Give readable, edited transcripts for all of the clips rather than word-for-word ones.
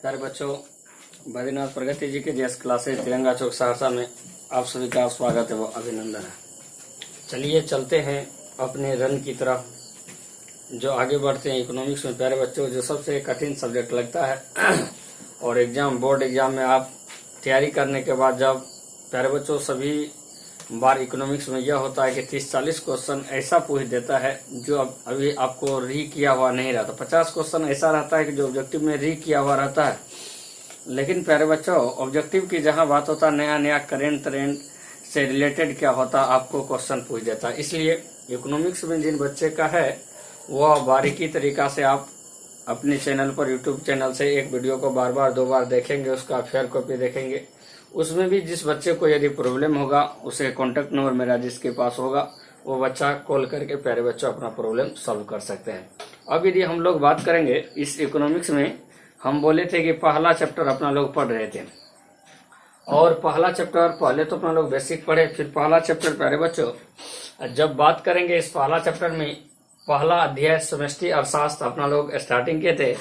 प्यारे बच्चों, बद्रीनाथ प्रगति जी के जेएस क्लासेज तिरंगा चौक सहरसा में आप सभी का स्वागत है व अभिनंदन है। चलिए चलते हैं अपने रन की तरफ, जो आगे बढ़ते हैं। इकोनॉमिक्स में प्यारे बच्चों जो सबसे कठिन सब्जेक्ट लगता है और एग्जाम बोर्ड एग्जाम में आप तैयारी करने के बाद जब प्यारे बच्चों सभी बार इकोनॉमिक्स में यह होता है कि 30-40 क्वेश्चन ऐसा पूछ देता है जो अभी आपको री किया हुआ नहीं रहता। 50 क्वेश्चन ऐसा रहता है कि जो ऑब्जेक्टिव में री किया हुआ रहता है। लेकिन प्यारे बच्चों ऑब्जेक्टिव की जहां बात होता है, नया नया करेंट से रिलेटेड क्या होता है आपको क्वेश्चन पूछ देता है। इसलिए इकोनॉमिक्स में जिन बच्चे का है वह बारीकी तरीका से आप अपने चैनल पर यूट्यूब चैनल से एक वीडियो को बार बार 2 बार देखेंगे, उसका फेयर कॉपी देखेंगे। उसमें भी जिस बच्चे को यदि प्रॉब्लम होगा उसे कॉन्टेक्ट नंबर मेरा जिसके पास होगा वो बच्चा कॉल करके प्यारे बच्चों अपना प्रॉब्लम सॉल्व कर सकते हैं। अब यदि हम लोग बात करेंगे इस इकोनॉमिक्स में, हम बोले थे कि पहला चैप्टर अपना लोग पढ़ रहे थे और पहला चैप्टर पहले तो अपना लोग बेसिक पढ़े, फिर पहला चैप्टर प्यारे बच्चों जब बात करेंगे इस पहला चैप्टर में पहला अध्याय समष्टि अर्थशास्त्र अपना लोग स्टार्टिंग किए थे।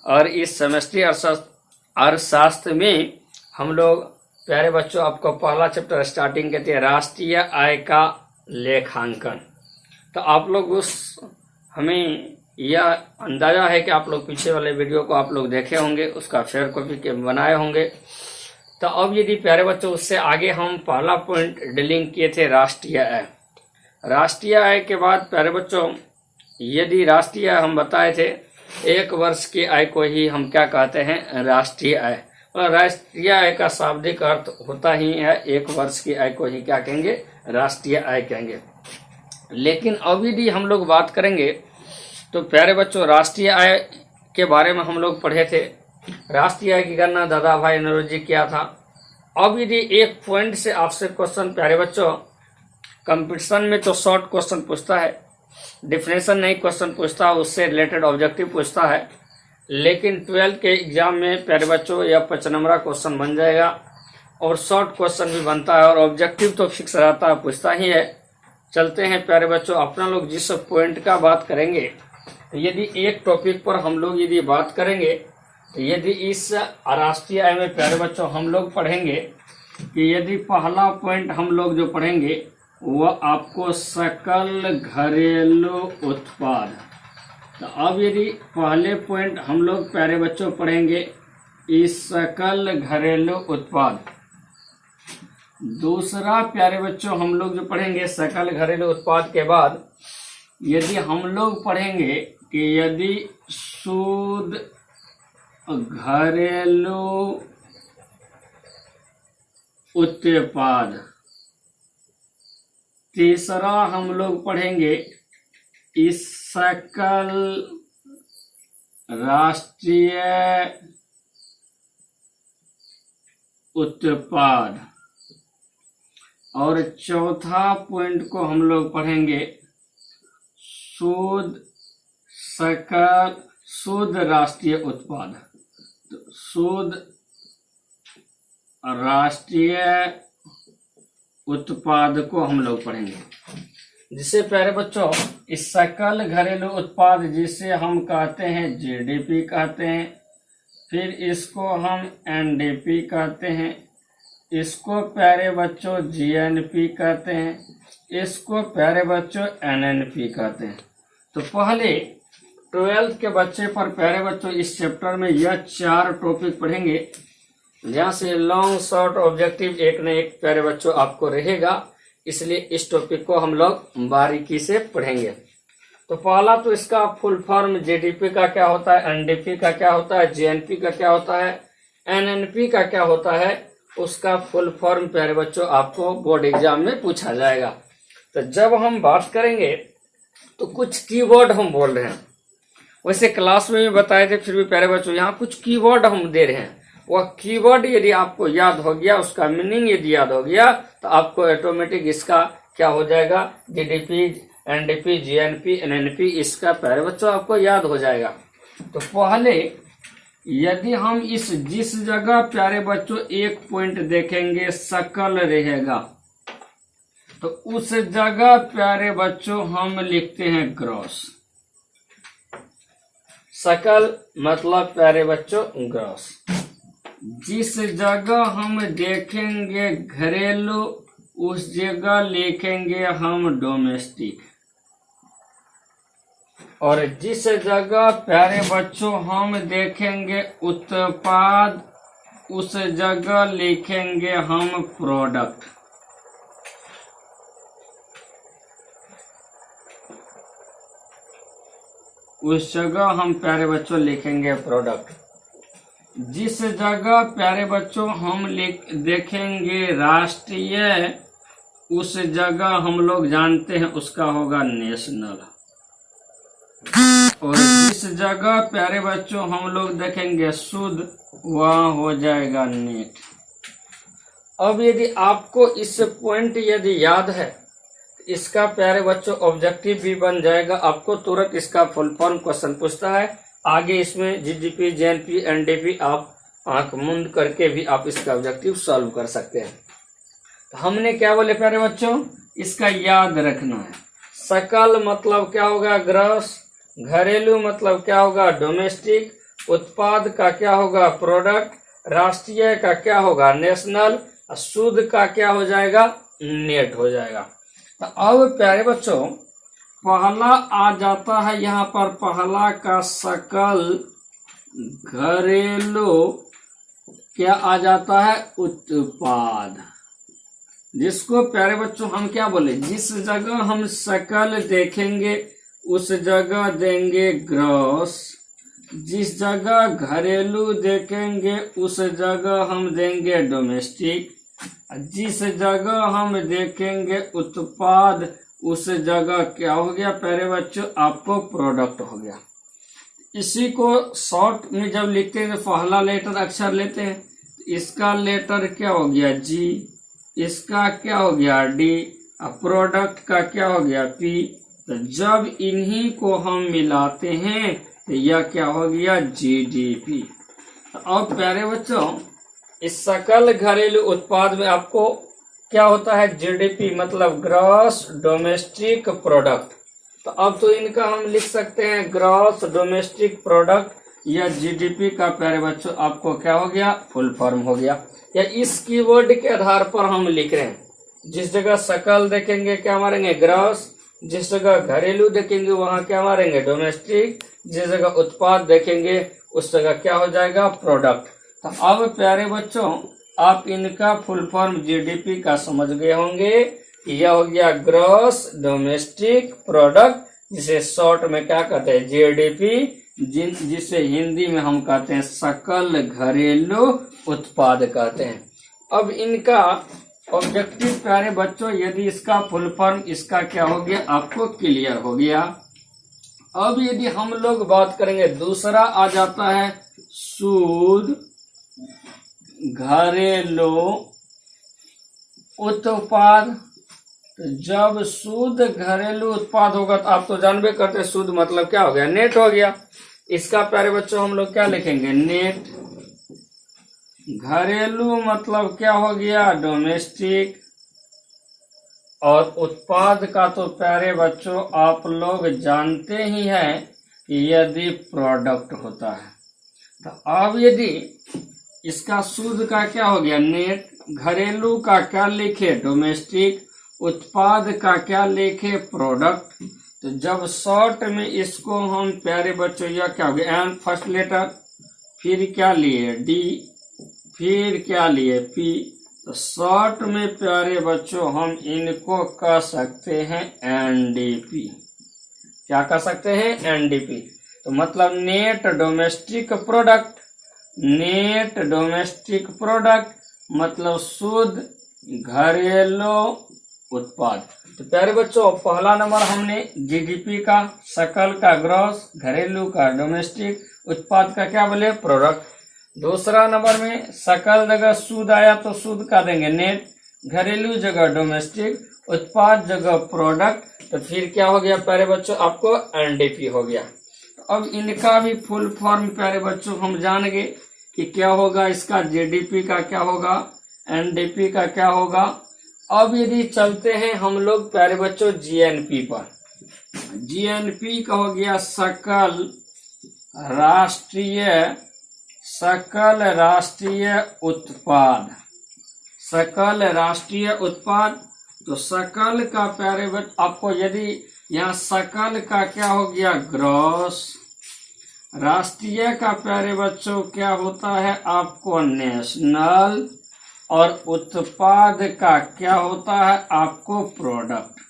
और इस समष्टि अर्थशास्त्र में हम लोग प्यारे बच्चों आपको पहला चैप्टर स्टार्टिंग कहते हैं राष्ट्रीय आय का लेखांकन। तो आप लोग हमें यह अंदाजा है कि आप लोग पीछे वाले वीडियो को आप लोग देखे होंगे, उसका फेयर कॉपी के बनाए होंगे। तो अब यदि प्यारे बच्चों उससे आगे हम पहला पॉइंट डीलिंग किए थे राष्ट्रीय आय। राष्ट्रीय आय के बाद प्यारे बच्चों यदि राष्ट्रीय आय हम बताए थे 1 वर्ष की आय को ही हम क्या कहते हैं, राष्ट्रीय आय। और राष्ट्रीय आय का शाब्दिक अर्थ होता ही है 1 वर्ष की आय को ही क्या कहेंगे, राष्ट्रीय आय कहेंगे। लेकिन अब यदि हम लोग बात करेंगे तो प्यारे बच्चों राष्ट्रीय आय के बारे में हम लोग पढ़े थे। राष्ट्रीय आय की गणना दादा भाई नौरोजी किया था। अब यदि एक पॉइंट से आपसे क्वेश्चन प्यारे बच्चों कंपटीशन में तो शॉर्ट क्वेश्चन पूछता है, डिफिनेशन नहीं क्वेश्चन पूछता, उससे रिलेटेड ऑब्जेक्टिव पूछता है। लेकिन 12th के एग्जाम में प्यारे बच्चों यह 5 नंबर क्वेश्चन बन जाएगा और शॉर्ट क्वेश्चन भी बनता है और ऑब्जेक्टिव तो फिक्स रहता है, पूछता ही है। चलते हैं प्यारे बच्चों अपना लोग जिस पॉइंट का बात करेंगे, यदि एक टॉपिक पर हम लोग यदि बात करेंगे तो यदि इस राष्ट्रीय आय में प्यारे बच्चों हम लोग पढ़ेंगे कि यदि पहला पॉइंट हम लोग जो पढ़ेंगे वह आपको सकल घरेलू उत्पाद। तो अब यदि पहले पॉइंट हम लोग प्यारे बच्चों पढ़ेंगे इस सकल घरेलू उत्पाद। दूसरा प्यारे बच्चों हम लोग जो पढ़ेंगे सकल घरेलू उत्पाद के बाद यदि हम लोग पढ़ेंगे कि यदि शुद्ध घरेलू उत्पाद। तीसरा हम लोग पढ़ेंगे इस सकल राष्ट्रीय उत्पाद। और चौथा पॉइंट को हम लोग पढ़ेंगे शुद्ध राष्ट्रीय उत्पाद। तो शुद्ध राष्ट्रीय उत्पाद को हम लोग पढ़ेंगे, जिसे प्यारे बच्चों इस सकल घरेलू उत्पाद जिसे हम कहते हैं जीडीपी कहते हैं, फिर इसको हम एनडीपी कहते हैं, इसको प्यारे बच्चों जीएनपी कहते हैं, इसको प्यारे बच्चों एनएनपी कहते हैं। तो पहले 12th के बच्चे पर प्यारे बच्चों इस चैप्टर में यह 4 टॉपिक पढ़ेंगे, जहां से लॉन्ग शॉर्ट ऑब्जेक्टिव एक न एक प्यारे बच्चों आपको रहेगा। इसलिए इस टॉपिक को हम लोग बारीकी से पढ़ेंगे। तो पहला तो इसका फुल फॉर्म जीडीपी का क्या होता है, एनडीपी का क्या होता है, जीएनपी का क्या होता है, एनएनपी का क्या होता है, उसका फुल फॉर्म प्यारे बच्चों आपको बोर्ड एग्जाम में पूछा जाएगा। तो जब हम बात करेंगे तो कुछ कीवर्ड हम बोल रहे हैं, वैसे क्लास में भी बताए थे, फिर भी प्यारे बच्चों यहाँ कुछ कीवर्ड हम दे रहे हैं। वह कीवर्ड यदि आपको याद हो गया, उसका मीनिंग यदि याद हो गया तो आपको ऑटोमेटिक इसका क्या हो जाएगा, जीडीपी, एनडीपी, जीएनपी, एनएनपी, इसका प्यारे बच्चों आपको याद हो जाएगा। तो पहले यदि हम जिस जगह प्यारे बच्चों एक पॉइंट देखेंगे सकल रहेगा, तो उस जगह प्यारे बच्चों हम लिखते हैं ग्रॉस। सकल मतलब प्यारे बच्चों ग्रॉस। जिस जगह हम देखेंगे घरेलू उस जगह लिखेंगे हम डोमेस्टिक, और जिस जगह प्यारे बच्चों हम देखेंगे उत्पाद उस जगह लिखेंगे हम प्रोडक्ट। उस जगह हम प्यारे बच्चों लिखेंगे प्रोडक्ट। जिस जगह प्यारे बच्चों हम देखेंगे राष्ट्रीय उस जगह हम लोग जानते हैं उसका होगा नेशनल, और जिस जगह प्यारे बच्चों हम लोग देखेंगे शुद्ध वहाँ हो जाएगा नेट। अब यदि आपको इस पॉइंट यदि याद है, इसका प्यारे बच्चों ऑब्जेक्टिव भी बन जाएगा। आपको तुरंत इसका फुल फॉर्म क्वेश्चन पूछता है, आगे इसमें जीडीपी, जेएनपी, एनडीपी आप आंख मूंद करके भी आप इसका ऑब्जेक्टिव सॉल्व कर सकते हैं। तो हमने क्या बोले प्यारे बच्चों, इसका याद रखना है। सकल मतलब क्या होगा ग्रॉस, घरेलू मतलब क्या होगा डोमेस्टिक, उत्पाद का क्या होगा प्रोडक्ट, राष्ट्रीय का क्या होगा नेशनल, शुद्ध का क्या हो जाएगा नेट हो जाएगा। तो अब प्यारे बच्चों पहला आ जाता है यहाँ पर, पहला का सकल घरेलू क्या आ जाता है उत्पाद, जिसको प्यारे बच्चों हम क्या बोले, जिस जगह हम सकल देखेंगे उस जगह देंगे ग्रॉस, जिस जगह घरेलू देखेंगे उस जगह हम देंगे डोमेस्टिक, जिस जगह हम देखेंगे उत्पाद उस जगह क्या हो गया प्यारे बच्चों आपको प्रोडक्ट हो गया। इसी को शॉर्ट में जब लिखते हैं तो पहला लेटर अक्षर लेते हैं, इसका लेटर क्या हो गया जी, इसका क्या हो गया डी, प्रोडक्ट का क्या हो गया पी। तो जब इन्हीं को हम मिलाते हैं तो यह क्या हो गया जीडीपी। तो अब प्यारे बच्चों इस सकल घरेलू उत्पाद में आपको क्या होता है जीडीपी मतलब ग्रॉस डोमेस्टिक प्रोडक्ट। तो अब तो इनका हम लिख सकते हैं ग्रॉस डोमेस्टिक प्रोडक्ट या जीडीपी का प्यारे बच्चों आपको क्या हो गया फुल फॉर्म हो गया। या इस कीवर्ड के आधार पर हम लिख रहे हैं, जिस जगह सकल देखेंगे क्या मारेंगे ग्रॉस, जिस जगह घरेलू देखेंगे वहां क्या मारेंगे डोमेस्टिक, जिस जगह उत्पाद देखेंगे उस जगह क्या हो जाएगा प्रोडक्ट। तो अब प्यारे बच्चों आप इनका फुल फॉर्म जीडीपी का समझ गए होंगे। यह हो गया ग्रॉस डोमेस्टिक प्रोडक्ट, जिसे शॉर्ट में क्या कहते हैं जीडीपी, जिसे हिंदी में हम कहते हैं सकल घरेलू उत्पाद कहते हैं। अब इनका ऑब्जेक्टिव प्यारे बच्चों यदि इसका फुल फॉर्म इसका क्या हो गया आपको क्लियर हो गया। अब यदि हम लोग बात करेंगे दूसरा आ जाता है शुद्ध घरेलू उत्पाद। तो जब शुद्ध घरेलू उत्पाद होगा तो आप तो जानबे करते हैं शुद्ध मतलब क्या हो गया नेट हो गया। इसका प्यारे बच्चों हम लोग क्या लिखेंगे नेट। घरेलू मतलब क्या हो गया डोमेस्टिक, और उत्पाद का तो प्यारे बच्चों आप लोग जानते ही हैं कि यदि प्रोडक्ट होता है। तो अब यदि इसका शुद्ध का क्या हो गया नेट, घरेलू का क्या लिखे डोमेस्टिक, उत्पाद का क्या लिखे प्रोडक्ट। तो जब शॉर्ट में इसको हम प्यारे बच्चों यह क्या हो गया एन फर्स्ट लेटर, फिर क्या लिए डी, फिर क्या लिए पी। तो शॉर्ट में प्यारे बच्चों हम इनको कह सकते हैं एनडीपी। क्या कह सकते हैं एनडीपी। तो मतलब net domestic product, net domestic product मतलब शुद्ध घरेलू उत्पाद। तो प्यारे बच्चों पहला नंबर हमने जीडीपी का, सकल का ग्रॉस, घरेलू का डोमेस्टिक, उत्पाद का क्या बोले प्रोडक्ट। दूसरा नंबर में सकल जगह शुद्ध आया तो शुद्ध का देंगे नेट, घरेलू जगह डोमेस्टिक, उत्पाद जगह प्रोडक्ट। तो फिर क्या हो गया प्यारे बच्चों आपको एनडीपी हो गया। अब इनका भी फुल फॉर्म प्यारे बच्चों हम जान गए कि क्या होगा, इसका जीडीपी का क्या होगा, एनडीपी का क्या होगा। अब यदि चलते हैं हम लोग प्यारे बच्चों जीएनपी पर। जीएनपी का हो गया सकल राष्ट्रीय सकल राष्ट्रीय उत्पाद, सकल राष्ट्रीय उत्पाद। तो सकल का प्यारे बच्चों आपको यदि यहाँ सकल का क्या हो गया ग्रॉस, राष्ट्रीय का प्यारे बच्चों क्या होता है आपको नेशनल, और उत्पाद का क्या होता है आपको प्रोडक्ट।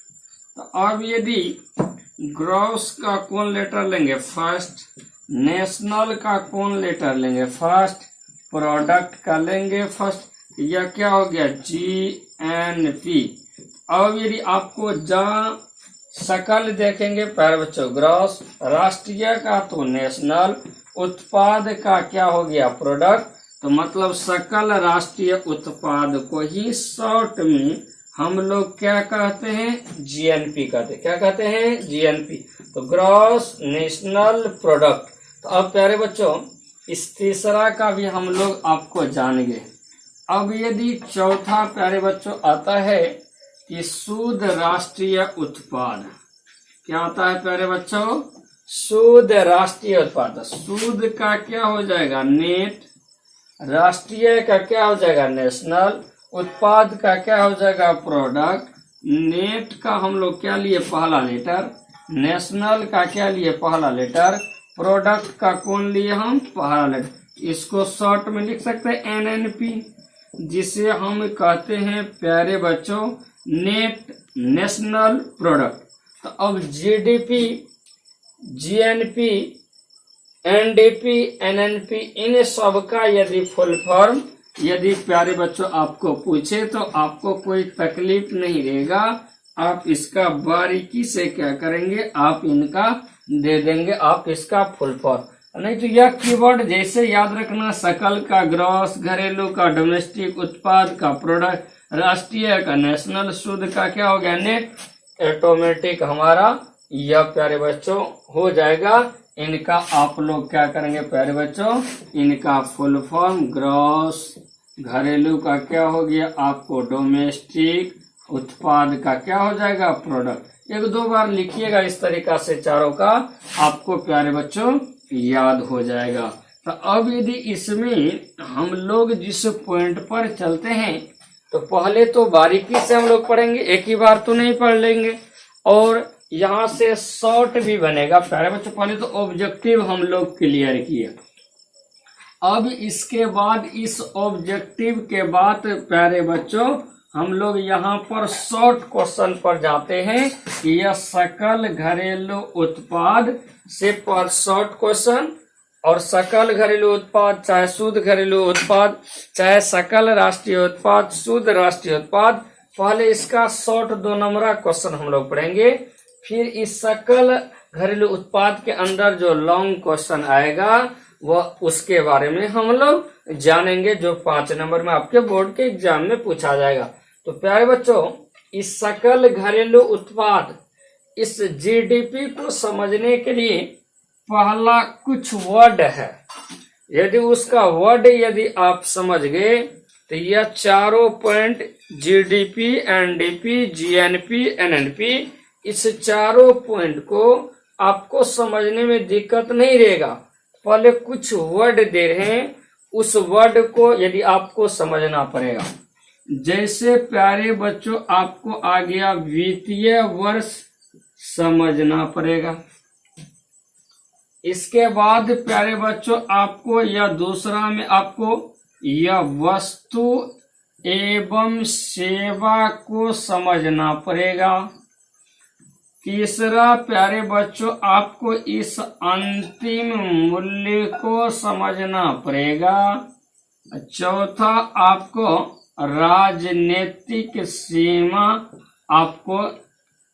तो अब यदि ग्रॉस का कौन लेटर लेंगे फर्स्ट, नेशनल का कौन लेटर लेंगे फर्स्ट, प्रोडक्ट का लेंगे फर्स्ट, यह क्या हो गया GNP। अब यदि आपको जहाँ सकल देखेंगे प्यारे बच्चों ग्रॉस, राष्ट्रीय का तो नेशनल, उत्पाद का क्या हो गया प्रोडक्ट, तो मतलब सकल राष्ट्रीय उत्पाद को ही शॉर्ट में हम लोग क्या कहते हैं GNP कहते हैं। क्या कहते हैं GNP। तो ग्रॉस नेशनल प्रोडक्ट। तो अब प्यारे बच्चों इस तीसरा का भी हम लोग आपको जानेंगे। अब यदि चौथा प्यारे बच्चों आता है कि शुद्ध राष्ट्रीय उत्पाद, क्या आता है प्यारे बच्चों शुद्ध राष्ट्रीय उत्पाद। शुद्ध का क्या हो जाएगा नेट, राष्ट्रीय का क्या हो जाएगा नेशनल, उत्पाद का क्या हो जाएगा प्रोडक्ट। नेट का हम लोग क्या लिए पहला लेटर, नेशनल का क्या लिए पहला लेटर, प्रोडक्ट का कौन लिए हम पहला लेटर। इसको शॉर्ट में लिख सकते हैं NNP, जिसे हम कहते हैं प्यारे बच्चों नेट नेशनल प्रोडक्ट। तो अब GDP GNP NDP NNP इन सबका यदि फुल फॉर्म यदि प्यारे बच्चों आपको पूछे तो आपको कोई तकलीफ नहीं रहेगा, आप इसका बारीकी से क्या करेंगे आप इनका दे देंगे आप इसका फुल फॉर्म। नहीं तो यह कीवर्ड जैसे याद रखना, सकल का ग्रॉस, घरेलू का डोमेस्टिक, उत्पाद का प्रोडक्ट, राष्ट्रीय का नेशनल, शुद्ध का क्या हो गया नेट, ऑटोमेटिक हमारा यह प्यारे बच्चों हो जाएगा। इनका आप लोग क्या करेंगे प्यारे बच्चों, इनका फुल फॉर्म ग्रॉस, घरेलू का क्या हो गया आपको डोमेस्टिक, उत्पाद का क्या हो जाएगा प्रोडक्ट। एक दो बार लिखिएगा इस तरीका से चारों का आपको प्यारे बच्चों याद हो जाएगा। तो अब यदि इसमें हम लोग जिस पॉइंट पर चलते हैं तो पहले तो बारीकी से हम लोग पढ़ेंगे, एक ही बार तो नहीं पढ़ लेंगे, और यहाँ से शॉर्ट भी बनेगा प्यारे बच्चों। पहले तो ऑब्जेक्टिव हम लोग क्लियर किए, अब इसके बाद इस ऑब्जेक्टिव के बाद प्यारे बच्चों हम लोग यहाँ पर शॉर्ट क्वेश्चन पर जाते हैं कि यह सकल घरेलू उत्पाद से पर शॉर्ट क्वेश्चन, और सकल घरेलू उत्पाद चाहे शुद्ध घरेलू उत्पाद चाहे सकल राष्ट्रीय उत्पाद शुद्ध राष्ट्रीय उत्पाद, पहले इसका शॉर्ट 2 नंबर क्वेश्चन हम लोग पढ़ेंगे, फिर इस सकल घरेलू उत्पाद के अंदर जो लॉन्ग क्वेश्चन आएगा वह उसके बारे में हम लोग जानेंगे, जो 5 नंबर में आपके बोर्ड के एग्जाम में पूछा जाएगा। तो प्यारे बच्चों इस सकल घरेलू उत्पाद इस GDP को समझने के लिए पहला कुछ वर्ड है, यदि उसका वर्ड यदि आप समझ गए तो यह चारों point GDP NDP GNP NNP इस चारों पॉइंट को आपको समझने में दिक्कत नहीं रहेगा। पहले कुछ वर्ड दे रहे हैं, उस वर्ड को यदि आपको समझना पड़ेगा। जैसे प्यारे बच्चों आपको आ गया वित्तीय वर्ष समझना पड़ेगा, इसके बाद प्यारे बच्चों आपको यह दूसरा में आपको यह वस्तु एवं सेवा को समझना पड़ेगा, तीसरा प्यारे बच्चों आपको इस अंतिम मूल्य को समझना पड़ेगा, चौथा आपको राजनीतिक सीमा आपको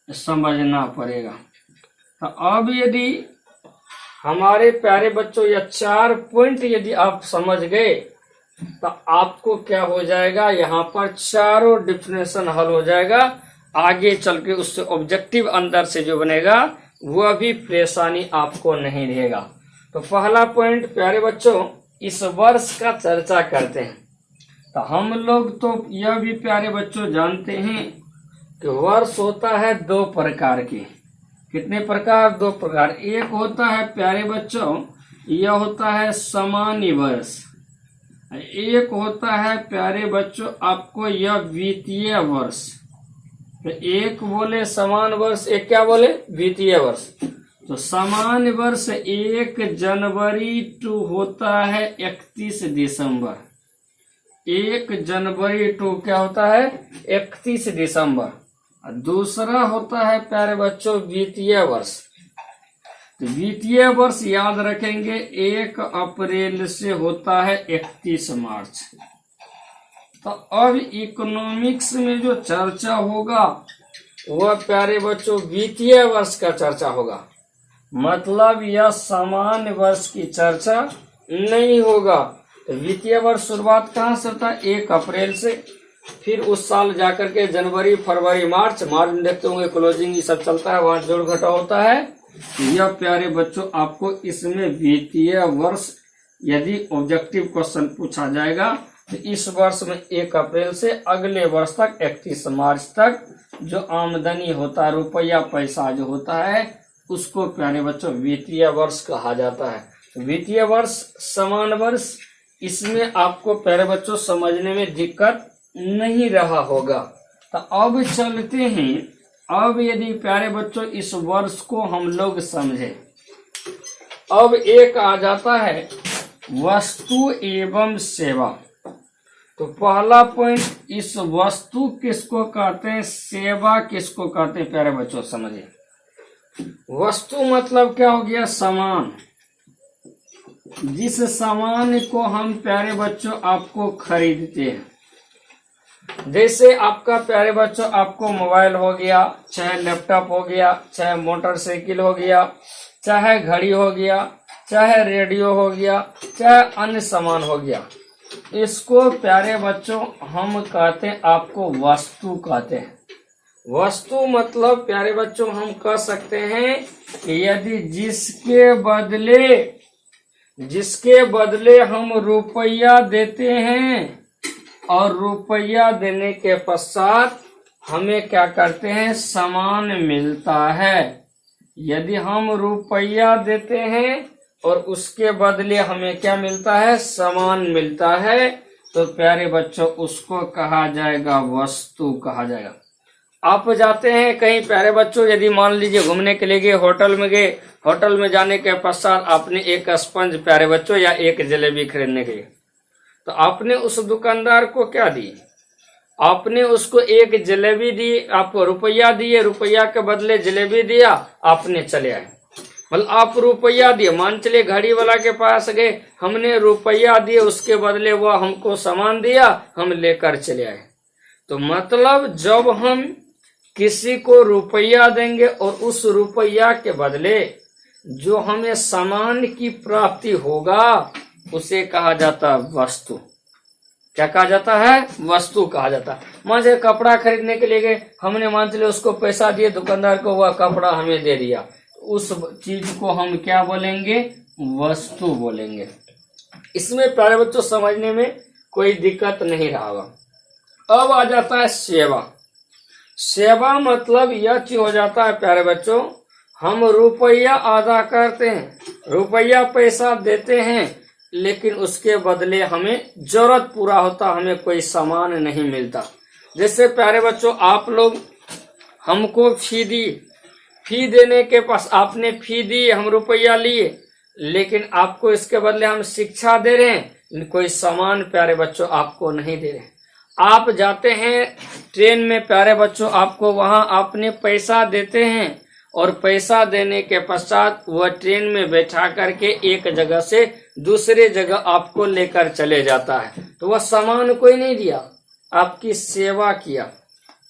समझना पड़ेगा। तो अब यदि हमारे प्यारे बच्चों यह 4 पॉइंट यदि आप समझ गए तो आपको क्या हो जाएगा, यहाँ पर चारों डिफिनेशन हल हो जाएगा। आगे चल के उससे ऑब्जेक्टिव अंदर से जो बनेगा वह भी परेशानी आपको नहीं रहेगा। तो पहला पॉइंट प्यारे बच्चों इस वर्ष का चर्चा करते हैं। तो हम लोग तो यह भी प्यारे बच्चों जानते हैं कि वर्ष होता है 2 प्रकार के। कितने प्रकार? 2 प्रकार। एक होता है प्यारे बच्चों यह होता है सामान्य वर्ष। एक होता है प्यारे बच्चों आपको यह वित्तीय वर्ष। तो एक बोले समान वर्ष, एक क्या बोले वित्तीय वर्ष। तो सामान्य वर्ष 1 जनवरी टू होता है 31 दिसंबर। 1 जनवरी टू क्या होता है 31 दिसंबर। दूसरा होता है प्यारे बच्चों वित्तीय वर्ष। तो वित्तीय वर्ष याद रखेंगे 1 अप्रैल से होता है 31 मार्च। तो अब इकोनॉमिक्स में जो चर्चा होगा वह प्यारे बच्चों वित्तीय वर्ष का चर्चा होगा। मतलब यह सामान्य वर्ष की चर्चा नहीं होगा। तो वित्तीय वर्ष शुरुआत कहाँ से होता है 1 अप्रैल से, फिर उस साल जाकर के जनवरी फरवरी मार्च में देखते होंगे क्लोजिंग ये सब चलता है, वहां जोड़ घटा होता है। यह प्यारे बच्चों आपको इसमें वित्तीय वर्ष यदि ऑब्जेक्टिव क्वेश्चन पूछा जाएगा तो इस वर्ष में 1 अप्रैल से अगले वर्ष तक 31 मार्च तक जो आमदनी होता है रुपया पैसा जो होता है उसको प्यारे बच्चों वित्तीय वर्ष कहा जाता है। वित्तीय वर्ष समान वर्ष, इसमें आपको प्यारे बच्चों समझने में दिक्कत नहीं रहा होगा। तो अब चलते हैं, अब यदि प्यारे बच्चों इस वर्ष को हम लोग समझे, अब एक आ जाता है वस्तु एवं सेवा। तो पहला पॉइंट इस वस्तु किसको कहते हैं, सेवा किसको कहते हैं प्यारे बच्चों समझिए। वस्तु मतलब क्या हो गया सामान, जिस सामान को हम प्यारे बच्चों आपको खरीदते हैं। जैसे आपका प्यारे बच्चों आपको मोबाइल हो गया, चाहे लैपटॉप हो गया, चाहे मोटरसाइकिल हो गया, चाहे घड़ी हो गया, चाहे रेडियो हो गया, चाहे अन्य सामान हो गया, इसको प्यारे बच्चों हम कहते हैं आपको वस्तु कहते हैं। वस्तु मतलब प्यारे बच्चों हम कह सकते हैं कि यदि जिसके बदले हम रुपया देते हैं और रुपया देने के पश्चात हमें क्या करते हैं सामान मिलता है। यदि हम रुपया देते हैं और उसके बदले हमें क्या मिलता है सामान मिलता है तो प्यारे बच्चों उसको कहा जाएगा वस्तु कहा जाएगा। आप जाते हैं कहीं प्यारे बच्चों, यदि मान लीजिए घूमने के लिए गए, होटल में गए, होटल में जाने के पश्चात आपने एक स्पंज प्यारे बच्चों या एक जलेबी खरीदने गए, तो आपने उस दुकानदार को क्या दी, आपने उसको एक जलेबी दी, आपको रुपया दिए, रुपया के बदले जलेबी दिया, आपने चले आए। मतलब आप रुपया दिए, मान चलिए घड़ी वाला के पास गए, हमने रुपया दिए, उसके बदले वो हमको सामान दिया, हम लेकर चले आए। तो मतलब जब हम किसी को रुपया देंगे और उस रुपया के बदले जो हमें सामान की प्राप्ति होगा उसे कहा जाता है वस्तु। क्या कहा जाता है, वस्तु कहा जाता है। मान लीजिए कपड़ा खरीदने के लिए गए, हमने मान चलिए उसको पैसा दिए, दुकानदार को वह कपड़ा हमें दे दिया, उस चीज को हम क्या बोलेंगे, वस्तु बोलेंगे। इसमें प्यारे बच्चों समझने में कोई दिक्कत नहीं रहा होगा। अब आ जाता है सेवा। सेवा मतलब यह चीज हो जाता है प्यारे बच्चों, हम रुपया अदा करते हैं, रुपया पैसा देते हैं, लेकिन उसके बदले हमें जरूरत पूरा होता, हमें कोई सामान नहीं मिलता। जैसे प्यारे बच्चों आप लोग हमको फी दी, फी देने के पास आपने फी दी, हम रुपया लिए, लेकिन आपको इसके बदले हम शिक्षा दे रहे हैं, कोई सामान प्यारे बच्चों आपको नहीं दे रहे। आप जाते हैं ट्रेन में प्यारे बच्चों, आपको वहां आपने पैसा देते हैं और पैसा देने के पश्चात वह ट्रेन में बैठा करके एक जगह से दूसरे जगह आपको लेकर चले जाता है, तो वह सामान कोई नहीं दिया, आपकी सेवा किया।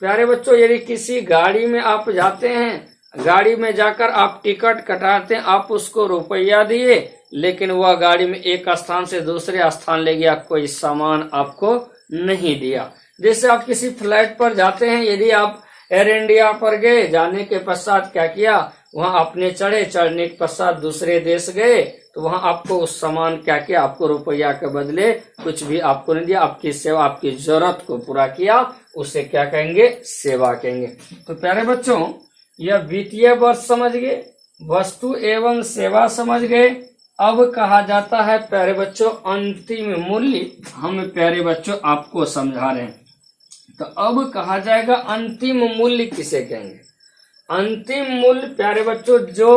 प्यारे बच्चों यदि किसी गाड़ी में आप जाते हैं, गाड़ी में जाकर आप टिकट कटाते हैं, आप उसको रुपया दिए, लेकिन वह गाड़ी में एक स्थान से दूसरे स्थान ले गया, कोई सामान आपको नहीं दिया। जैसे आप किसी फ्लाइट पर जाते हैं, यदि आप एयर इंडिया पर गए, जाने के पश्चात क्या किया, वहां आपने चढ़े, चढ़ने के पश्चात दूसरे देश गए, तो वहां आपको उस सामान क्या किया, आपको रुपया के बदले कुछ भी आपको नहीं दिया, आपकी सेवा, आपकी जरूरत को पूरा किया, उसे क्या कहेंगे, सेवा कहेंगे। तो प्यारे बच्चों यह वित्तीय वर्ष समझ गए, वस्तु एवं सेवा समझ गए। अब कहा जाता है प्यारे बच्चों अंतिम मूल्य। हम प्यारे बच्चों आपको समझा रहे हैं। तो अब कहा जाएगा अंतिम मूल्य किसे कहेंगे। अंतिम मूल्य प्यारे बच्चों जो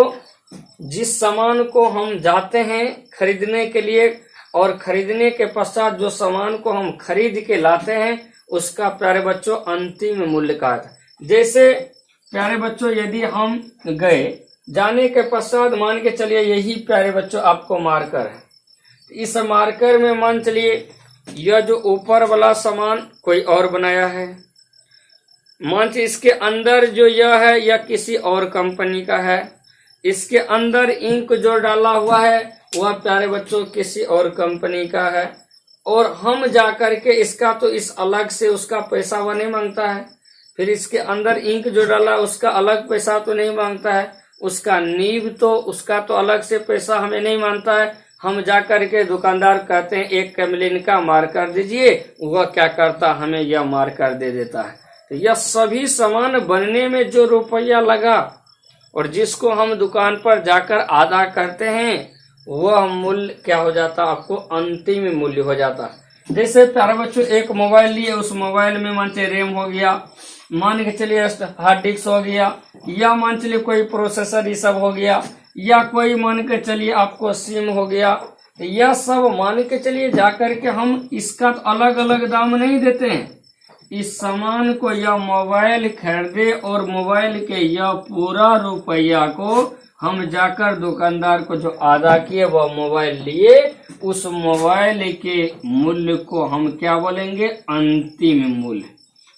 जिस सामान को हम जाते हैं खरीदने के लिए और खरीदने के पश्चात जो सामान को हम खरीद के लाते हैं उसका प्यारे बच्चों अंतिम मूल्य कहा जाता है। जैसे प्यारे बच्चों यदि हम गए, जाने के पश्चात मान के चलिए यही प्यारे बच्चों आपको मार्कर है। इस मार्कर में मान चलिए यह जो ऊपर वाला सामान कोई और बनाया है, मान चलिए इसके अंदर जो यह है यह किसी और कंपनी का है, इसके अंदर इंक जो डाला हुआ है वह प्यारे बच्चों किसी और कंपनी का है, और हम जाकर के इसका तो इस अलग से उसका पैसा वह नहीं मांगता है। फिर इसके अंदर इंक जो डाला उसका अलग पैसा तो नहीं मांगता है, उसका नीब तो उसका तो अलग से पैसा हमें नहीं मांगता है। हम जाकर के दुकानदार कहते हैं एक कैमलिन का मार्कर दीजिए, वह क्या करता हमें यह मार्कर दे देता है। तो यह सभी सामान बनने में जो रुपया लगा और जिसको हम दुकान पर जाकर अदा करते हैं वह मूल्य क्या हो जाता, आपको अंतिम मूल्य हो जाता। जैसे प्यारे बच्चों एक मोबाइल लिए, उस मोबाइल में मान चलिए रैम हो गया, मान के चलिए हार्ड डिस्क हो गया, या मान चलिए कोई प्रोसेसर ये सब हो गया, या कोई मान के चलिए आपको सिम हो गया। तो यह सब मान के चलिए जाकर के हम इसका तो अलग अलग दाम नहीं देते हैं। इस सामान को यह मोबाइल खरीदे और मोबाइल के यह पूरा रुपया को हम जाकर दुकानदार को जो अदा किए वह मोबाइल लिए, उस मोबाइल के मूल्य को हम क्या बोलेंगे, अंतिम मूल्य।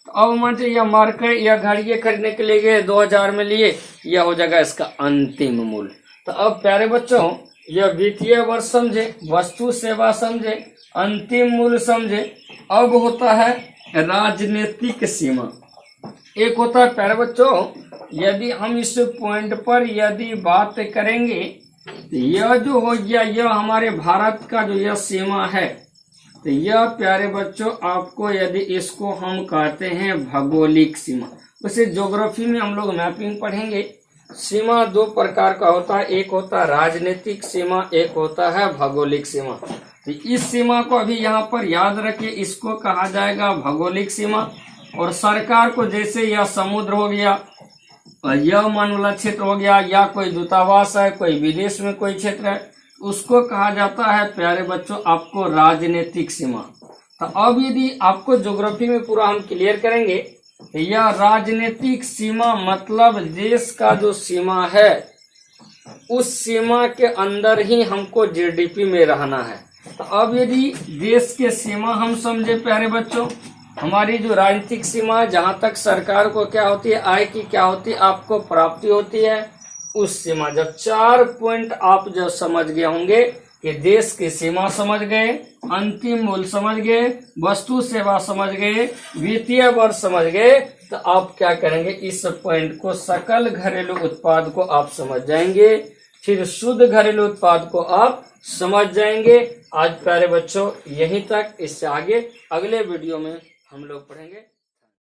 तो अब मान लीजिए यह मार्कर या घड़ी खरीदने के लिए गए 2000 में लिए, यह हो जाएगा इसका अंतिम मूल्य। तो अब प्यारे बच्चों यह वित्तीय वर्ष समझे, वस्तु सेवा समझे, अंतिम मूल्य समझे। अब होता है राजनीतिक सीमा। एक होता है प्यारे बच्चों यदि हम इस पॉइंट पर यदि बात करेंगे तो यह जो हो गया यह हमारे भारत का जो यह सीमा है, तो यह प्यारे बच्चों आपको यदि इसको हम कहते हैं भौगोलिक सीमा। वैसे ज्योग्राफी में हम लोग मैपिंग पढ़ेंगे। सीमा दो प्रकार का होता है, एक होता है राजनीतिक सीमा, एक होता है भौगोलिक सीमा। तो इस सीमा को अभी यहाँ पर याद रखिए, इसको कहा जाएगा भौगोलिक सीमा। और सरकार को जैसे यह समुद्र हो गया, यह मान वाला क्षेत्र हो गया, या कोई दूतावास है, कोई विदेश में कोई क्षेत्र है, उसको कहा जाता है प्यारे बच्चों आपको राजनीतिक सीमा। तो अब यदि आपको ज्योग्राफी में पूरा हम क्लियर करेंगे, यह राजनीतिक सीमा मतलब देश का जो सीमा है उस सीमा के अंदर ही हमको जीडीपी में रहना है। तो अब यदि देश के सीमा हम समझे प्यारे बच्चों, हमारी जो राजनीतिक सीमा जहाँ तक सरकार को क्या होती है, आय की क्या होती है, आपको प्राप्ति होती है, उस सीमा। जब 4 पॉइंट आप जब समझ गए होंगे कि देश की सीमा समझ गए, अंतिम मूल्य समझ गए, वस्तु सेवा समझ गए, वित्तीय वर्ष समझ गए, तो आप क्या करेंगे, इस पॉइंट को सकल घरेलू उत्पाद को आप समझ जाएंगे, फिर शुद्ध घरेलू उत्पाद को आप समझ जाएंगे। आज प्यारे बच्चों यहीं तक, इससे आगे अगले वीडियो में हम लोग पढ़ेंगे।